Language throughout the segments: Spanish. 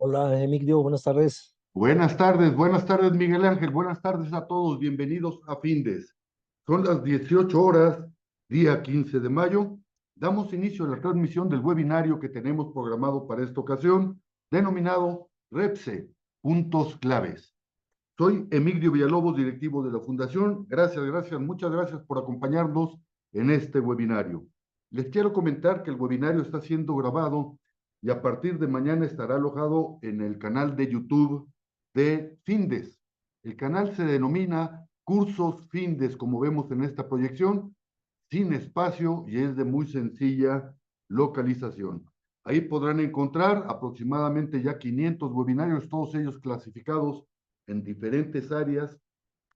Hola, Emilio, buenas tardes. Buenas tardes Miguel Ángel, buenas tardes a todos, bienvenidos a Findes. Son las 18 horas, día 15 de mayo. Damos inicio a la transmisión del webinario que tenemos programado para esta ocasión, denominado REPSE, Puntos Claves. Soy Emilio Villalobos, directivo de la Fundación. Muchas gracias por acompañarnos en este webinario. Les quiero comentar que el webinario está siendo grabado y a partir de mañana estará alojado en el canal de YouTube de Findes. El canal se denomina Cursos Findes, como vemos en esta proyección, sin espacio y es de muy sencilla localización. Ahí podrán encontrar aproximadamente ya 500 webinarios, todos ellos clasificados en diferentes áreas,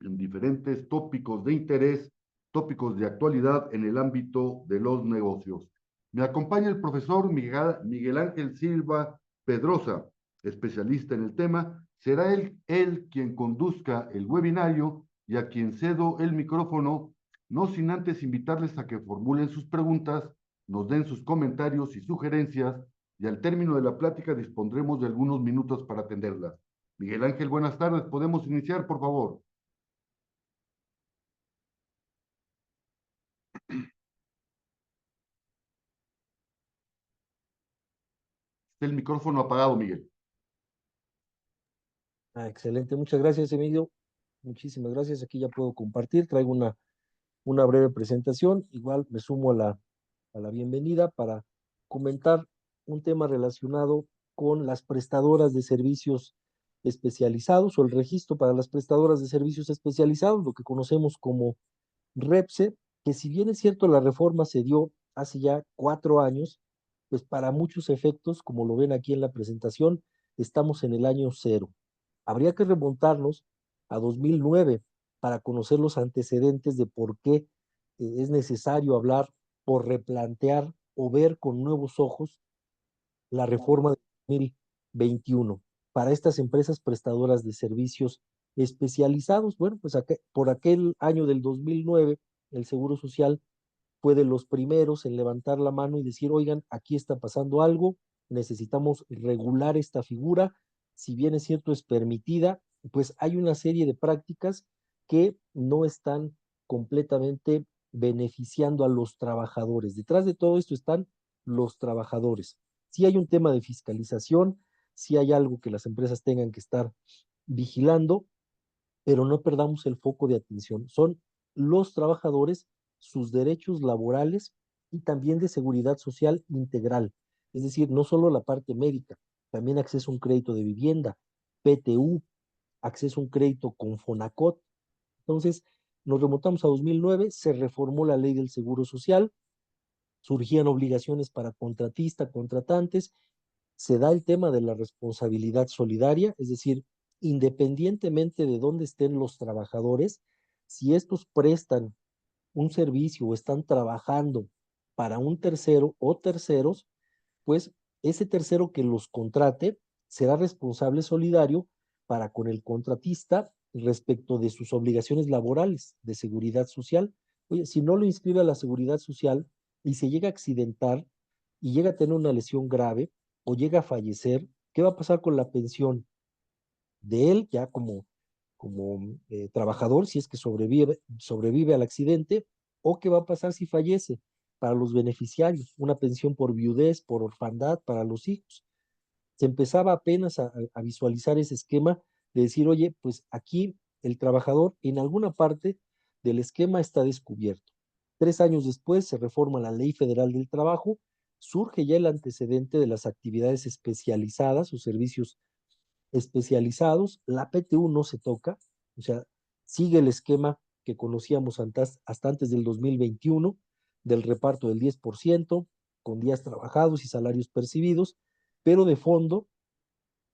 en diferentes tópicos de interés, tópicos de actualidad en el ámbito de los negocios. Me acompaña el profesor Miguel Ángel Silva Pedrosa, especialista en el tema. Será él quien conduzca el webinario y a quien cedo el micrófono, no sin antes invitarles a que formulen sus preguntas, nos den sus comentarios y sugerencias, y al término de la plática dispondremos de algunos minutos para atenderlas. Miguel Ángel, buenas tardes. ¿Podemos iniciar, por favor? Está el micrófono apagado, Miguel. Excelente, muchas gracias, Emilio. Muchísimas gracias. Aquí ya puedo compartir. Traigo una breve presentación. Igual me sumo a la bienvenida para comentar un tema relacionado con las prestadoras de servicios especializados o el registro para las prestadoras de servicios especializados, lo que conocemos como REPSE, que si bien es cierto la reforma se dio hace ya 4 años, pues para muchos efectos, como lo ven aquí en la presentación, estamos en el año cero. Habría que remontarnos a 2009 para conocer los antecedentes de por qué es necesario hablar o replantear o ver con nuevos ojos la reforma de 2021 para estas empresas prestadoras de servicios especializados. Bueno, pues por aquel año del 2009, el Seguro Social fue de los primeros en levantar la mano y decir, oigan, aquí está pasando algo, necesitamos regular esta figura, si bien es cierto es permitida, pues hay una serie de prácticas que no están completamente beneficiando a los trabajadores. Detrás de todo esto están los trabajadores. Si hay un tema de fiscalización, si hay algo que las empresas tengan que estar vigilando, pero no perdamos el foco de atención. Son los trabajadores, sus derechos laborales y también de seguridad social integral. Es decir, no solo la parte médica, también acceso a un crédito de vivienda, PTU, acceso a un crédito con Fonacot. Entonces, nos remontamos a 2009, se reformó la ley del Seguro Social, surgían obligaciones para contratistas, contratantes, se da el tema de la responsabilidad solidaria, es decir, independientemente de dónde estén los trabajadores, si estos prestan un servicio o están trabajando para un tercero o terceros, pues ese tercero que los contrate será responsable solidario para con el contratista respecto de sus obligaciones laborales de seguridad social. Oye, si no lo inscribe a la seguridad social y se llega a accidentar y llega a tener una lesión grave o llega a fallecer, ¿qué va a pasar con la pensión de él ya como trabajador si es que sobrevive al accidente? ¿O qué va a pasar si fallece para los beneficiarios? Una pensión por viudez, por orfandad para los hijos. Se empezaba apenas a visualizar ese esquema de decir, oye, pues aquí el trabajador en alguna parte del esquema está descubierto. 3 años después se reforma la Ley Federal del Trabajo, surge ya el antecedente de las actividades especializadas o servicios especializados. La PTU no se toca, o sea, sigue el esquema que conocíamos hasta antes del 2021, del reparto del 10%, con días trabajados y salarios percibidos, pero de fondo,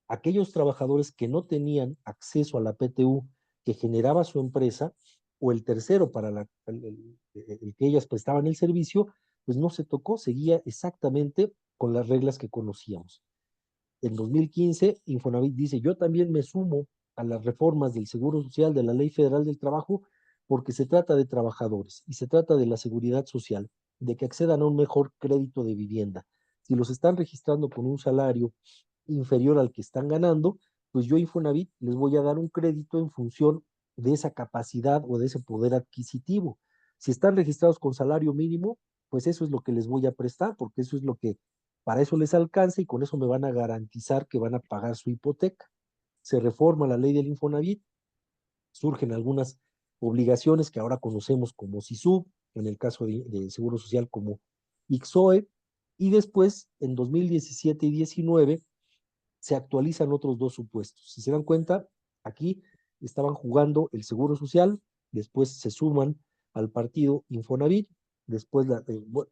aquellos trabajadores que no tenían acceso a la PTU que generaba su empresa o el tercero para el que ellas prestaban el servicio, pues no se tocó, seguía exactamente con las reglas que conocíamos. En 2015, Infonavit dice, yo también me sumo a las reformas del Seguro Social, de la Ley Federal del Trabajo, porque se trata de trabajadores y se trata de la seguridad social, de que accedan a un mejor crédito de vivienda. Si los están registrando con un salario inferior al que están ganando, pues yo Infonavit les voy a dar un crédito en función de esa capacidad o de ese poder adquisitivo. Si están registrados con salario mínimo, pues eso es lo que les voy a prestar, porque eso es lo que para eso les alcanza y con eso me van a garantizar que van a pagar su hipoteca. Se reforma la ley del Infonavit, surgen algunas obligaciones que ahora conocemos como SISU, en el caso de Seguro Social como IXOE, y después en 2017 y 19 se actualizan otros dos supuestos. Si se dan cuenta, aquí estaban jugando el Seguro Social, después se suman al partido Infonavit, después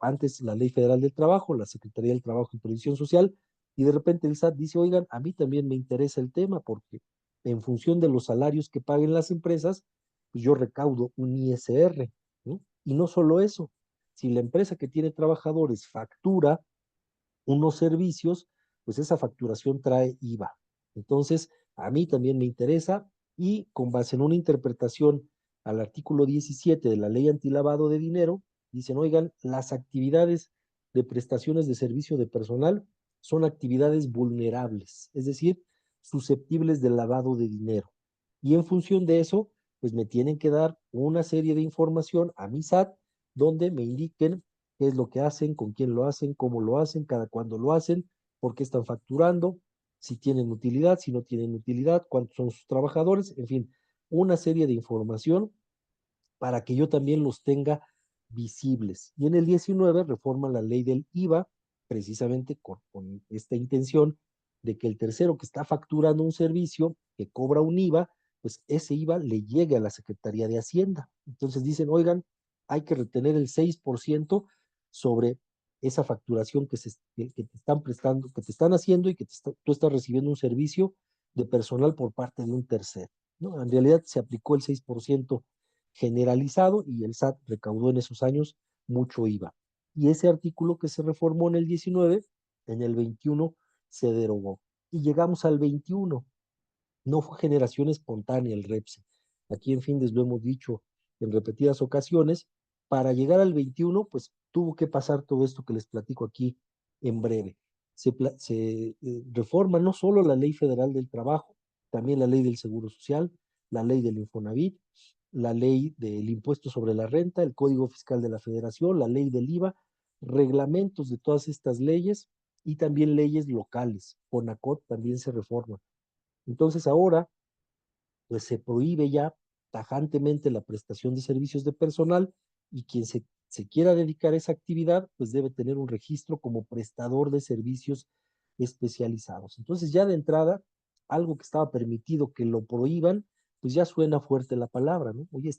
antes la Ley Federal del Trabajo, la Secretaría del Trabajo y Previsión Social, y de repente el SAT dice, oigan, a mí también me interesa el tema porque en función de los salarios que paguen las empresas, pues yo recaudo un ISR, ¿no? Y no solo eso, si la empresa que tiene trabajadores factura unos servicios, pues esa facturación trae IVA. Entonces, a mí también me interesa y con base en una interpretación al artículo 17 de la ley antilavado de dinero, dicen, oigan, las actividades de prestaciones de servicio de personal son actividades vulnerables, es decir, susceptibles del lavado de dinero. Y en función de eso, pues me tienen que dar una serie de información a mi SAT donde me indiquen qué es lo que hacen, con quién lo hacen, cómo lo hacen, cada cuándo lo hacen, por qué están facturando, si tienen utilidad, si no tienen utilidad, cuántos son sus trabajadores, en fin, una serie de información para que yo también los tenga visibles. Y en el 19 reforma la ley del IVA, precisamente con esta intención de que el tercero que está facturando un servicio, que cobra un IVA, pues ese IVA le llegue a la Secretaría de Hacienda. Entonces dicen, oigan, hay que retener el 6% sobre esa facturación que te están prestando, que te están haciendo y que tú estás recibiendo un servicio de personal por parte de un tercero, ¿no? En realidad se aplicó el 6% generalizado y el SAT recaudó en esos años mucho IVA. Y ese artículo que se reformó en el 19, en el 21 se derogó. Y llegamos al 21. No fue generación espontánea el REPSE. Aquí en Findes lo hemos dicho en repetidas ocasiones. Para llegar al 21, pues tuvo que pasar todo esto que les platico aquí en breve. Se reforma no solo la Ley Federal del Trabajo, también la Ley del Seguro Social, la Ley del Infonavit, la Ley del Impuesto sobre la Renta, el Código Fiscal de la Federación, la Ley del IVA, reglamentos de todas estas leyes y también leyes locales. CONACOT también se reforma. Entonces ahora, pues se prohíbe ya tajantemente la prestación de servicios de personal y quien se quiera dedicar a esa actividad, pues debe tener un registro como prestador de servicios especializados. Entonces ya de entrada, algo que estaba permitido que lo prohíban, pues ya suena fuerte la palabra, ¿no? Oye,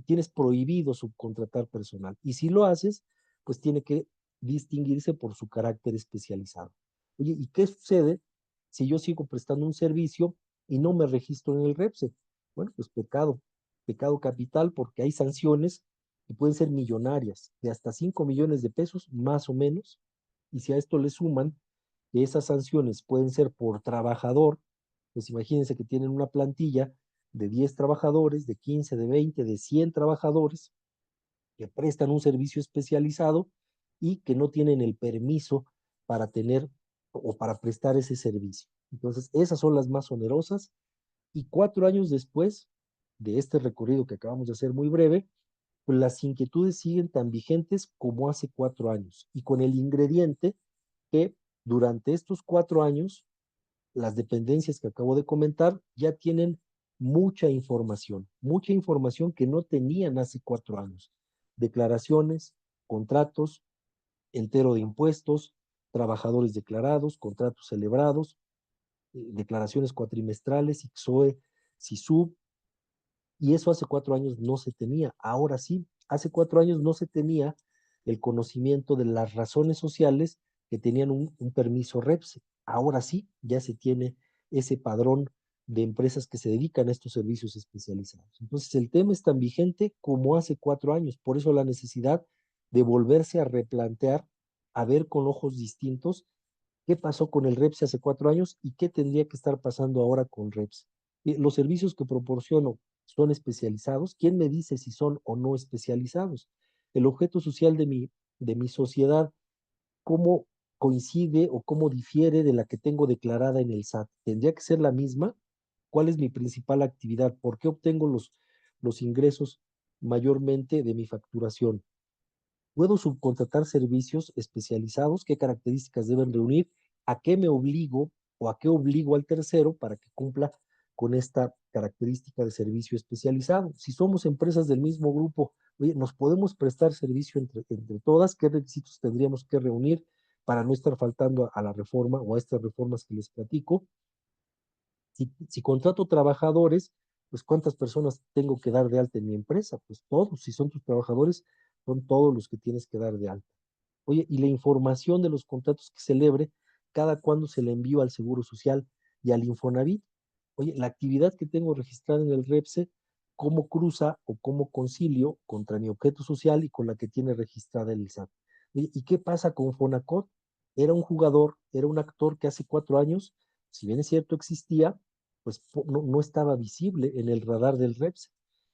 tienes prohibido subcontratar personal y si lo haces, pues tiene que distinguirse por su carácter especializado. Oye, ¿y qué sucede si yo sigo prestando un servicio y no me registro en el REPSE? Bueno, pues pecado capital porque hay sanciones que pueden ser millonarias, de hasta 5 millones de pesos más o menos, y si a esto le suman que esas sanciones pueden ser por trabajador, pues imagínense que tienen una plantilla de 10 trabajadores, de 15, de 20, de 100 trabajadores que prestan un servicio especializado y que no tienen el permiso para tener o para prestar ese servicio. Entonces, esas son las más onerosas y 4 años después de este recorrido que acabamos de hacer muy breve, pues las inquietudes siguen tan vigentes como hace 4 años y con el ingrediente que durante estos 4 años las dependencias que acabo de comentar ya tienen mucha información que no tenían hace 4 años. Declaraciones, contratos, entero de impuestos, trabajadores declarados, contratos celebrados, declaraciones cuatrimestrales, IXOE, SISUB, y eso hace 4 años no se tenía. Ahora sí, hace 4 años no se tenía el conocimiento de las razones sociales que tenían un permiso REPSE. Ahora sí, ya se tiene ese padrón de empresas que se dedican a estos servicios especializados. Entonces, el tema es tan vigente como hace 4 años. Por eso la necesidad de volverse a replantear, a ver con ojos distintos qué pasó con el REPSE hace 4 años y qué tendría que estar pasando ahora con REPSE. Los servicios que proporciono son especializados. ¿Quién me dice si son o no especializados? El objeto social de mi sociedad, ¿cómo coincide o cómo difiere de la que tengo declarada en el SAT? ¿Tendría que ser la misma? ¿Cuál es mi principal actividad? ¿Por qué obtengo los ingresos mayormente de mi facturación? ¿Puedo subcontratar servicios especializados? ¿Qué características deben reunir? ¿A qué me obligo o a qué obligo al tercero para que cumpla con esta característica de servicio especializado? Si somos empresas del mismo grupo, oye, ¿nos podemos prestar servicio entre todas? ¿Qué requisitos tendríamos que reunir para no estar faltando a la reforma o a estas reformas que les platico? Si contrato trabajadores, pues ¿cuántas personas tengo que dar de alta en mi empresa? Pues todos. Si son tus trabajadores, son todos los que tienes que dar de alta. Oye, y la información de los contratos que celebre, cada cuándo se le envío al Seguro Social y al Infonavit. Oye, la actividad que tengo registrada en el REPSE, cómo cruza o cómo concilio contra mi objeto social y con la que tiene registrada el SAT. Oye, ¿y qué pasa con Fonacot? Era un jugador, era un actor que hace 4 años, si bien es cierto existía, pues no estaba visible en el radar del REPSE.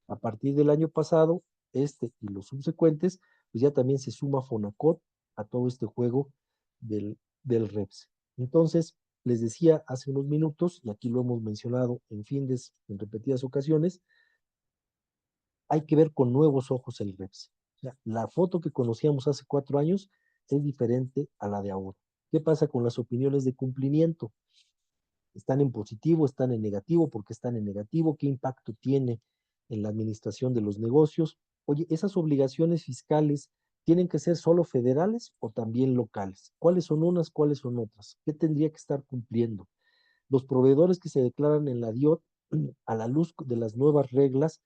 A partir del año pasado, y los subsecuentes, pues ya también se suma Fonacot a todo este juego del REPS. Entonces, les decía hace unos minutos, y aquí lo hemos mencionado en repetidas ocasiones, hay que ver con nuevos ojos el REPS. O sea, la foto que conocíamos hace 4 años es diferente a la de ahora. ¿Qué pasa con las opiniones de cumplimiento? ¿Están en positivo, están en negativo? ¿Por qué están en negativo? ¿Qué impacto tiene en la administración de los negocios? Oye, ¿esas obligaciones fiscales tienen que ser solo federales o también locales? ¿Cuáles son unas, cuáles son otras? ¿Qué tendría que estar cumpliendo? Los proveedores que se declaran en la DIOT, a la luz de las nuevas reglas,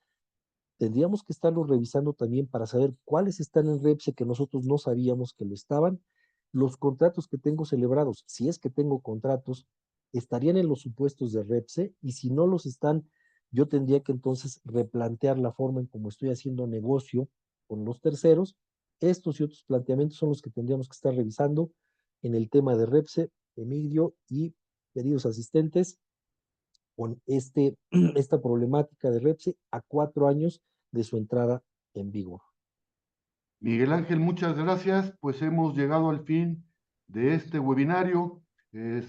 tendríamos que estarlo revisando también para saber cuáles están en REPSE que nosotros no sabíamos que lo estaban. Los contratos que tengo celebrados, si es que tengo contratos, estarían en los supuestos de REPSE, y si no los están, yo tendría que entonces replantear la forma en cómo estoy haciendo negocio con los terceros. Estos y otros planteamientos son los que tendríamos que estar revisando en el tema de REPSE, Emilio y queridos asistentes, con esta problemática de REPSE a 4 años de su entrada en vigor. Miguel Ángel, muchas gracias. Pues hemos llegado al fin de este webinario.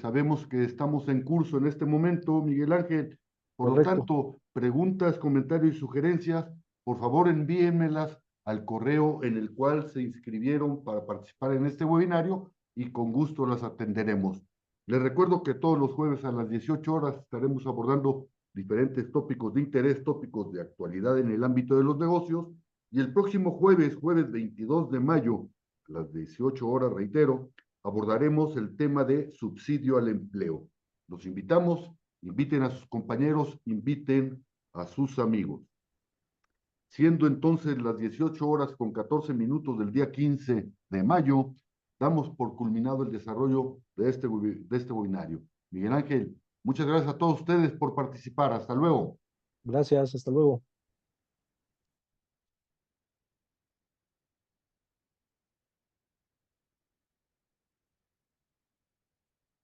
Sabemos que estamos en curso en este momento, Miguel Ángel. Por lo Correcto, tanto, preguntas, comentarios y sugerencias, por favor envíenmelas al correo en el cual se inscribieron para participar en este webinario y con gusto las atenderemos. Les recuerdo que todos los jueves a las 18 horas estaremos abordando diferentes tópicos de interés, tópicos de actualidad en el ámbito de los negocios. Y el próximo jueves, jueves 22 de mayo, a las 18 horas, reitero, abordaremos el tema de subsidio al empleo. Los invitamos, inviten a sus compañeros, inviten a sus amigos. Siendo entonces las 18 horas con 14 minutos del día 15 de mayo, damos por culminado el desarrollo de este webinario. Miguel Ángel, muchas gracias a todos ustedes por participar. Hasta luego. gracias, hasta luego.